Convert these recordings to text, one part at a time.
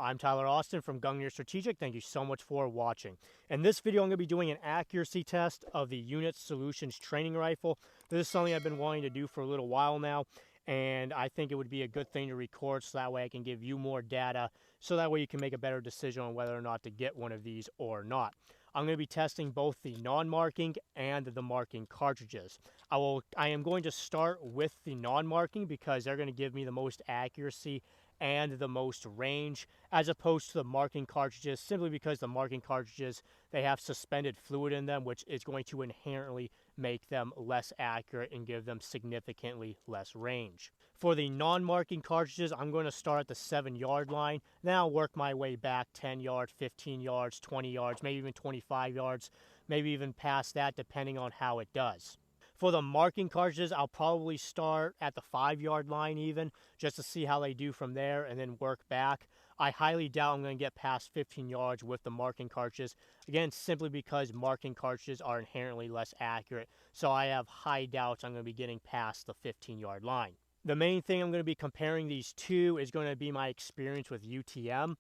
I'm Tyler Austin from Gungnir Strategic. Thank you so much for watching. In this video, I'm going to be doing an accuracy test of the Unit Solutions training rifle. This is something I've been wanting to do for a little while now, and I think it would be a good thing to record so that way I can give you more data, so that way you can make a better decision on whether or not to get one of these or not. I'm going to be testing both the non-marking and the marking cartridges. I am going to start with the non-marking because they're going to give me the most accuracy and the most range, as opposed to the marking cartridges, simply because the marking cartridges, they have suspended fluid in them, which is going to inherently make them less accurate and give them significantly less range. For the non-marking cartridges, I'm going to start at the 7-yard line, then I'll work my way back 10 yards, 15 yards, 20 yards, maybe even 25 yards, maybe even past that, depending on how it does. For the marking cartridges, I'll probably start at the 5-yard line even, just to see how they do from there and then work back. I highly doubt I'm going to get past 15 yards with the marking cartridges. Again, simply because marking cartridges are inherently less accurate, so I have high doubts I'm going to be getting past the 15-yard line. The main thing I'm going to be comparing these to is going to be my experience with UTM.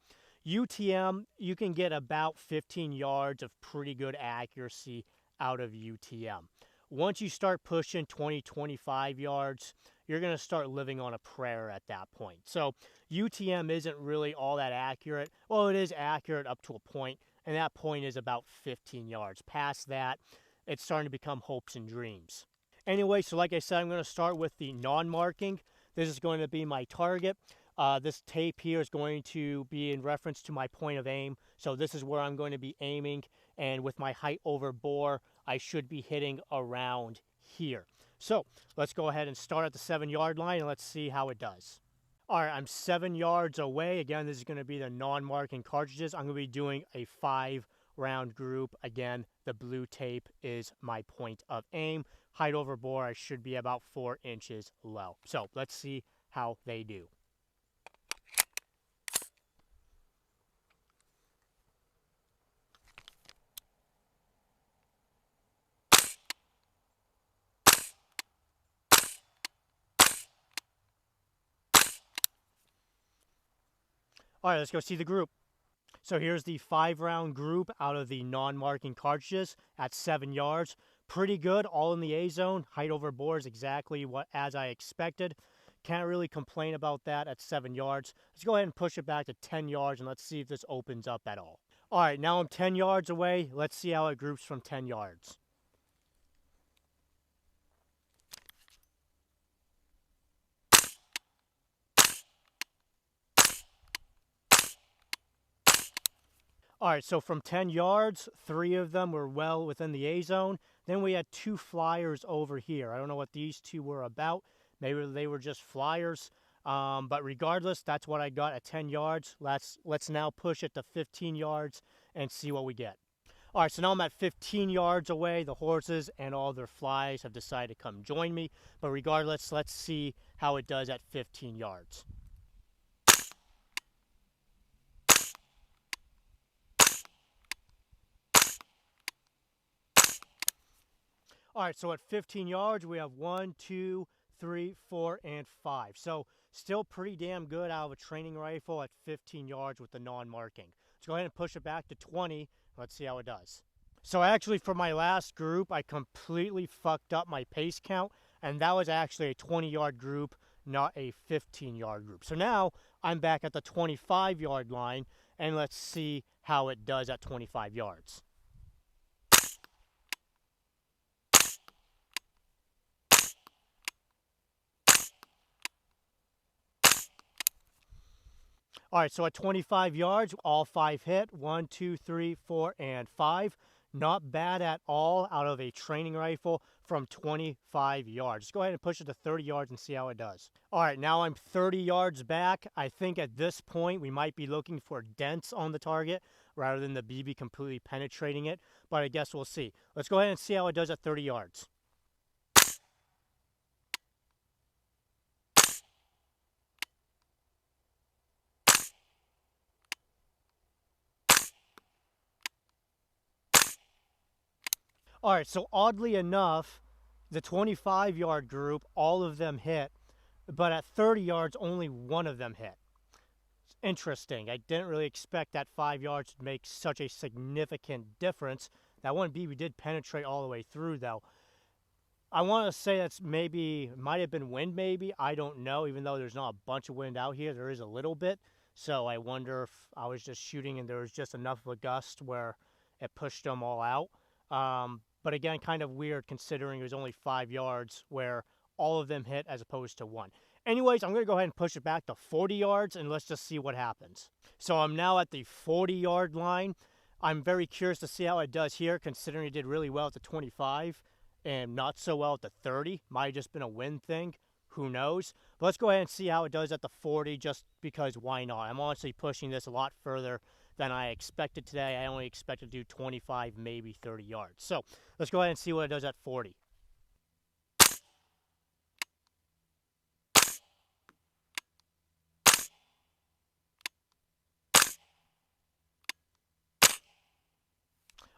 UTM, you can get about 15 yards of pretty good accuracy out of UTM. Once you start pushing 20, 25 yards, you're going to start living on a prayer at that point. So UTM isn't really all that accurate. Well, it is accurate up to a point, and that point is about 15 yards. Past that, it's starting to become hopes and dreams. Anyway, so like I said, I'm going to start with the non-marking. This is going to be my target. This tape here is going to be in reference to my point of aim. So this is where I'm going to be aiming, and with my height over bore, I should be hitting around here. So let's go ahead and start at the 7-yard line and let's see how it does. All right, I'm 7 yards away. Again, this is going to be the non-marking cartridges. I'm going to be doing a 5-round group. Again, the blue tape is my point of aim. Height over bore, I should be about 4 inches low. So let's see how they do. All right, let's go see the group. So here's the 5-round group out of the non-marking cartridges at 7 yards. Pretty good, all in the A zone. Height over bore is exactly as I expected. Can't really complain about that at 7 yards. Let's go ahead and push it back to 10 yards and let's see if this opens up at all. All right, now I'm 10 yards away. Let's see how it groups from 10 yards. All right, so from 10 yards, 3 of them were well within the A zone. Then we had 2 flyers over here. I don't know what these 2 were about. Maybe they were just flyers. But regardless, that's what I got at 10 yards. Let's now push it to 15 yards and see what we get. All right, so now I'm at 15 yards away. The horses and all their flies have decided to come join me. But regardless, let's see how it does at 15 yards. All right, so at 15 yards, we have 1, 2, 3, 4, and 5. So still pretty damn good out of a training rifle at 15 yards with the non-marking. Let's go ahead and push it back to 20. Let's see how it does. So actually, for my last group, I completely fucked up my pace count, and that was actually a 20-yard group, not a 15-yard group. So now I'm back at the 25-yard line, and let's see how it does at 25 yards. All right, so at 25 yards, all 5 hit. 1, 2, 3, 4, and 5. Not bad at all out of a training rifle from 25 yards. Let's go ahead and push it to 30 yards and see how it does. All right, now I'm 30 yards back. I think at this point we might be looking for dents on the target rather than the BB completely penetrating it, but I guess we'll see. Let's go ahead and see how it does at 30 yards. All right, so oddly enough, the 25-yard group, all of them hit, but at 30 yards, only one of them hit. Interesting. I didn't really expect that 5 yards to make such a significant difference. That one BB did penetrate all the way through, though. I want to say that's maybe, might have been wind maybe. I don't know, even though there's not a bunch of wind out here. There is a little bit. So I wonder if I was just shooting and there was just enough of a gust where it pushed them all out. But again, kind of weird considering it was only 5 yards where all of them hit as opposed to one. Anyways, I'm going to go ahead and push it back to 40 yards and let's just see what happens. So I'm now at the 40-yard line. I'm very curious to see how it does here considering it did really well at the 25 and not so well at the 30. Might have just been a wind thing. Who knows? But let's go ahead and see how it does at the 40 just because why not? I'm honestly pushing this a lot further than I expected today. I only expected to do 25, maybe 30 yards. So let's go ahead and see what it does at 40.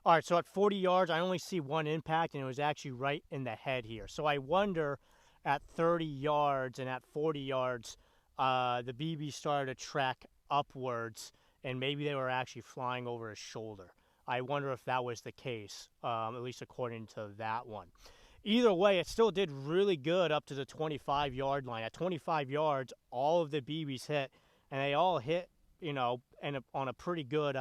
All right, so at 40 yards, I only see one impact, and it was actually right in the head here. So I wonder at 30 yards and at 40 yards, the BB started to track upwards, and maybe they were actually flying over his shoulder. I wonder if that was the case, at least according to that one. Either way, it still did really good up to the 25-yard line. At 25 yards, all of the BBs hit, and they all hit, you know, and on a pretty good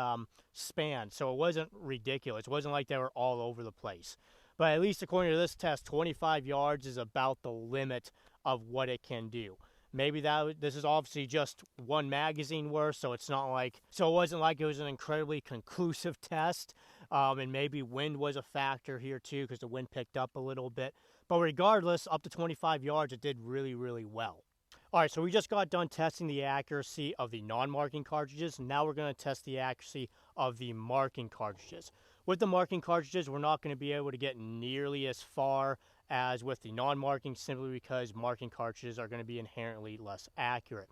span. So it wasn't ridiculous. It wasn't like they were all over the place. But at least according to this test, 25 yards is about the limit of what it can do. Maybe this is obviously just one magazine worth, so it's not like, so it wasn't like it was an incredibly conclusive test. And maybe wind was a factor here too, because the wind picked up a little bit. But regardless, up to 25 yards, it did really, really well. All right, so we just got done testing the accuracy of the non-marking cartridges. Now we're going to test the accuracy of the marking cartridges. With the marking cartridges, we're not going to be able to get nearly as far as with the non-marking simply because marking cartridges are going to be inherently less accurate.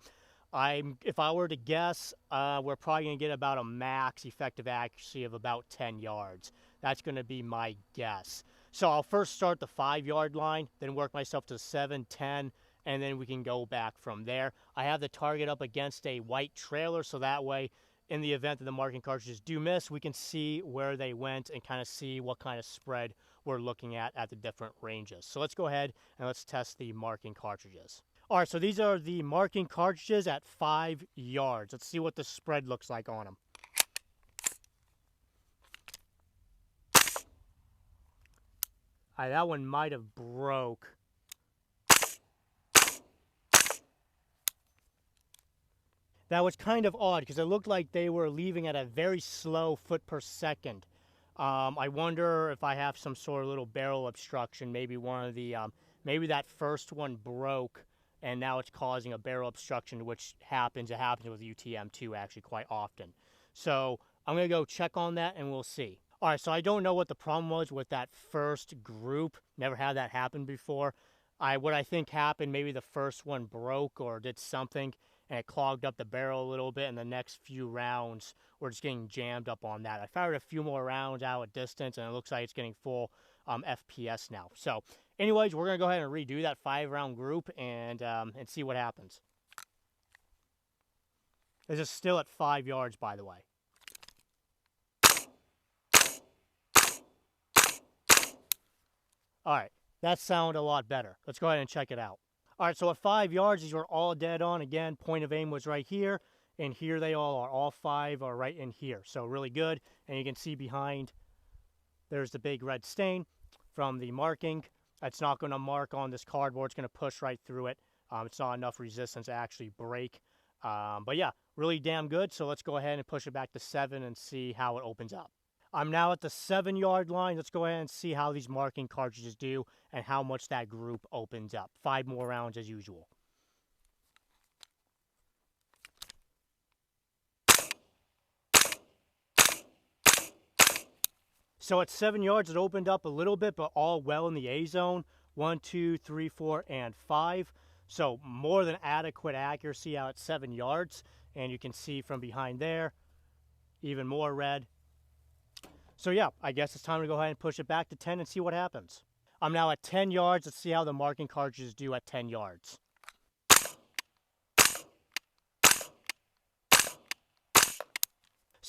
If I were to guess, we're probably going to get about a max effective accuracy of about 10 yards. That's going to be my guess. So I'll first start the 5-yard line, then work myself to 7, 10, and then we can go back from there. I have the target up against a white trailer, so that way, in the event that the marking cartridges do miss, we can see where they went and kind of see what kind of spread we're looking at the different ranges. So let's go ahead and let's test the marking cartridges. All right, so these are the marking cartridges at 5 yards. Let's see what the spread looks like on them. All right, that one might have broke. That was kind of odd because it looked like they were leaving at a very slow foot per second. I wonder if I have some sort of little barrel obstruction. Maybe one of the, maybe that first one broke and now it's causing a barrel obstruction, which happens. It happens with UTM2 actually quite often. So I'm going to go check on that and we'll see. All right, so I don't know what the problem was with that first group. Never had that happen before. What I think happened, maybe the first one broke or did something, and it clogged up the barrel a little bit, and the next few rounds were just getting jammed up on that. I fired a few more rounds out at distance, and it looks like it's getting full FPS now. So anyways, we're going to go ahead and redo that 5-round group and see what happens. This is still at 5 yards, by the way. All right, that sounded a lot better. Let's go ahead and check it out. All right, so at 5 yards, these were all dead on. Again, point of aim was right here, and here they all are. All 5 are right in here, so really good. And you can see behind, there's the big red stain from the marking. It's not going to mark on this cardboard. It's going to push right through it. It's not enough resistance to actually break. But yeah, really damn good. So let's go ahead and push it back to 7 and see how it opens up. I'm now at the 7-yard line. Let's go ahead and see how these marking cartridges do and how much that group opens up. 5 more rounds as usual. So at 7 yards, it opened up a little bit, but all well in the A zone. 1, 2, 3, 4, and 5. So more than adequate accuracy out at 7 yards. And you can see from behind there, even more red. So yeah, I guess it's time to go ahead and push it back to 10 and see what happens. I'm now at 10 yards. Let's see how the marking cartridges do at 10 yards.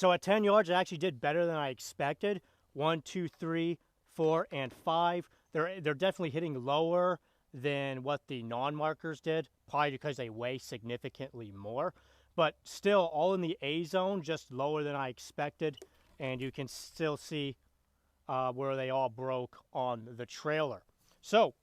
So at 10 yards, it actually did better than I expected. 1, 2, 3, 4, and 5. They're definitely hitting lower than what the non-markers did, probably because they weigh significantly more. But still, all in the A zone, just lower than I expected. And you can still see where they all broke on the trailer. So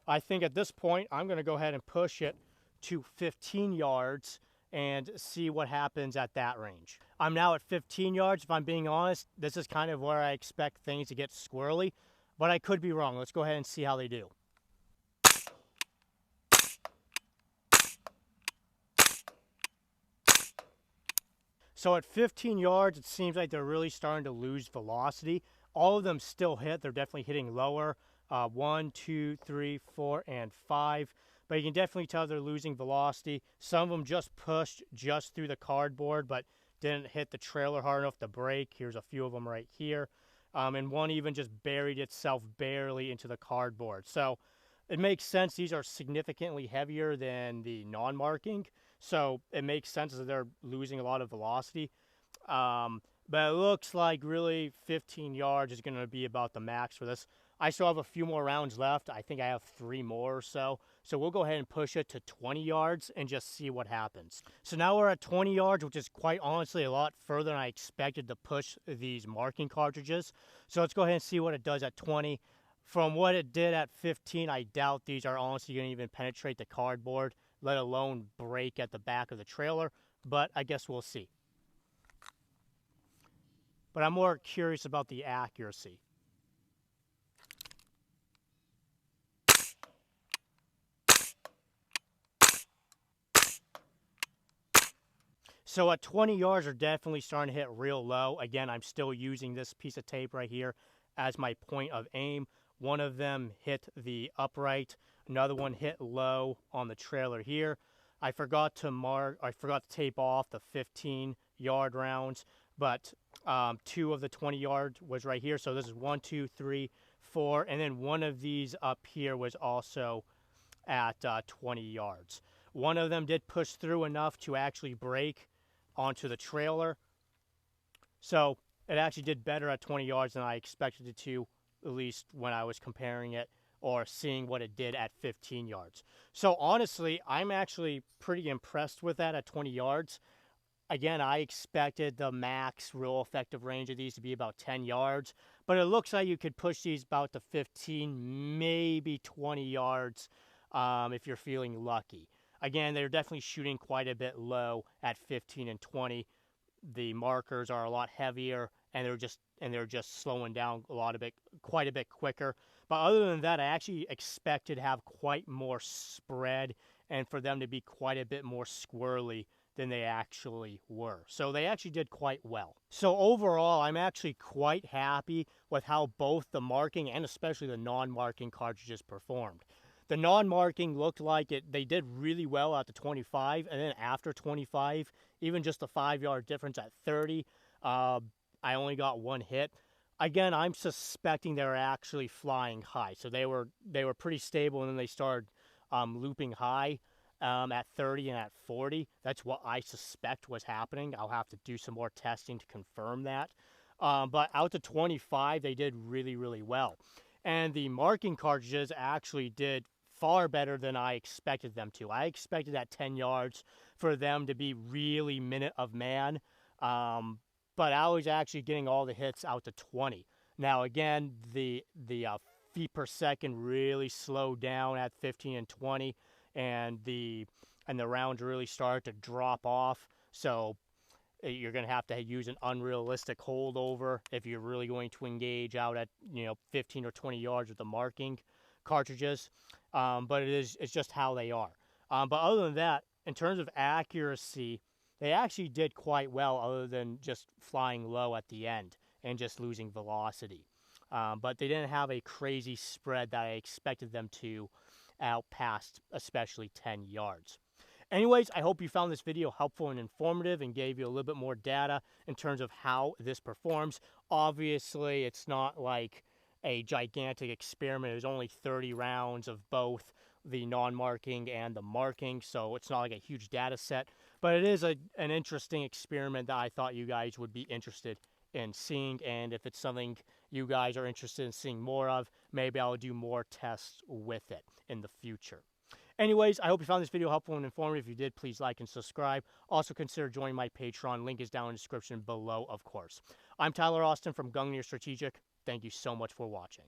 I think at this point, I'm going to go ahead and push it to 15 yards and see what happens at that range. I'm now at 15 yards. If I'm being honest, this is kind of where I expect things to get squirrely, but I could be wrong. Let's go ahead and see how they do. So at 15 yards, it seems like they're really starting to lose velocity. All of them still hit. They're definitely hitting lower. 1, 2, 3, 4, and 5. But you can definitely tell they're losing velocity. Some of them just pushed just through the cardboard, but didn't hit the trailer hard enough to brake. Here's a few of them right here. And one even just buried itself barely into the cardboard. So it makes sense. These are significantly heavier than the non-marking. So it makes sense that they're losing a lot of velocity. But it looks like really 15 yards is going to be about the max for this. I still have a few more rounds left. I think I have 3 more or so. So we'll go ahead and push it to 20 yards and just see what happens. So now we're at 20 yards, which is quite honestly a lot further than I expected to push these marking cartridges. So let's go ahead and see what it does at 20. From what it did at 15, I doubt these are honestly going to even penetrate the cardboard, let alone break at the back of the trailer. But I guess we'll see. But I'm more curious about the accuracy. So at 20 yards, they're definitely starting to hit real low. Again, I'm still using this piece of tape right here as my point of aim. One of them hit the upright. Another one hit low on the trailer here. I forgot to tape off the 15-yard rounds, but 2 of the 20-yard was right here. So this is 1, 2, 3, 4, and then one of these up here was also at 20 yards. One of them did push through enough to actually break onto the trailer. So it actually did better at 20 yards than I expected it to, at least when I was comparing it or seeing what it did at 15 yards. So honestly, I'm actually pretty impressed with that at 20 yards. Again, I expected the max real effective range of these to be about 10 yards, but it looks like you could push these about to 15, maybe 20 yards if you're feeling lucky. Again, they're definitely shooting quite a bit low at 15 and 20. The markers are a lot heavier, and they're just slowing down quite a bit quicker. But other than that, I actually expected to have quite more spread and for them to be quite a bit more squirrely than they actually were. So they actually did quite well. So overall, I'm actually quite happy with how both the marking and especially the non-marking cartridges performed. The non-marking looked like they did really well at the 25, and then after 25, even just the 5-yard difference at 30, I only got 1 hit. Again, I'm suspecting they were actually flying high, so they were pretty stable, and then they started looping high at 30 and at 40. That's what I suspect was happening. I'll have to do some more testing to confirm that. But out to 25, they did really, really well. And the marking cartridges actually did far better than I expected them to. I expected at 10 yards for them to be really minute of man, but I was actually getting all the hits out to 20. Now again, the feet per second really slowed down at 15 and 20, and the rounds really started to drop off. So you're going to have to use an unrealistic holdover if you're really going to engage out at 15 or 20 yards with the marking cartridges. But it's just how they are. But other than that, in terms of accuracy, they actually did quite well other than just flying low at the end and just losing velocity. But they didn't have a crazy spread that I expected them to out past especially 10 yards. Anyways, I hope you found this video helpful and informative and gave you a little bit more data in terms of how this performs. Obviously, it's not like a gigantic experiment. There's only 30 rounds of both the non-marking and the marking, so it's not like a huge data set. But it is an interesting experiment that I thought you guys would be interested in seeing, and if it's something you guys are interested in seeing more of, maybe I'll do more tests with it in the future. Anyways, I hope you found this video helpful and informative. If you did, please like and subscribe. Also consider joining my Patreon. Link is down in the description below, of course. I'm Tyler Austin from Gungnir Strategic. Thank you so much for watching.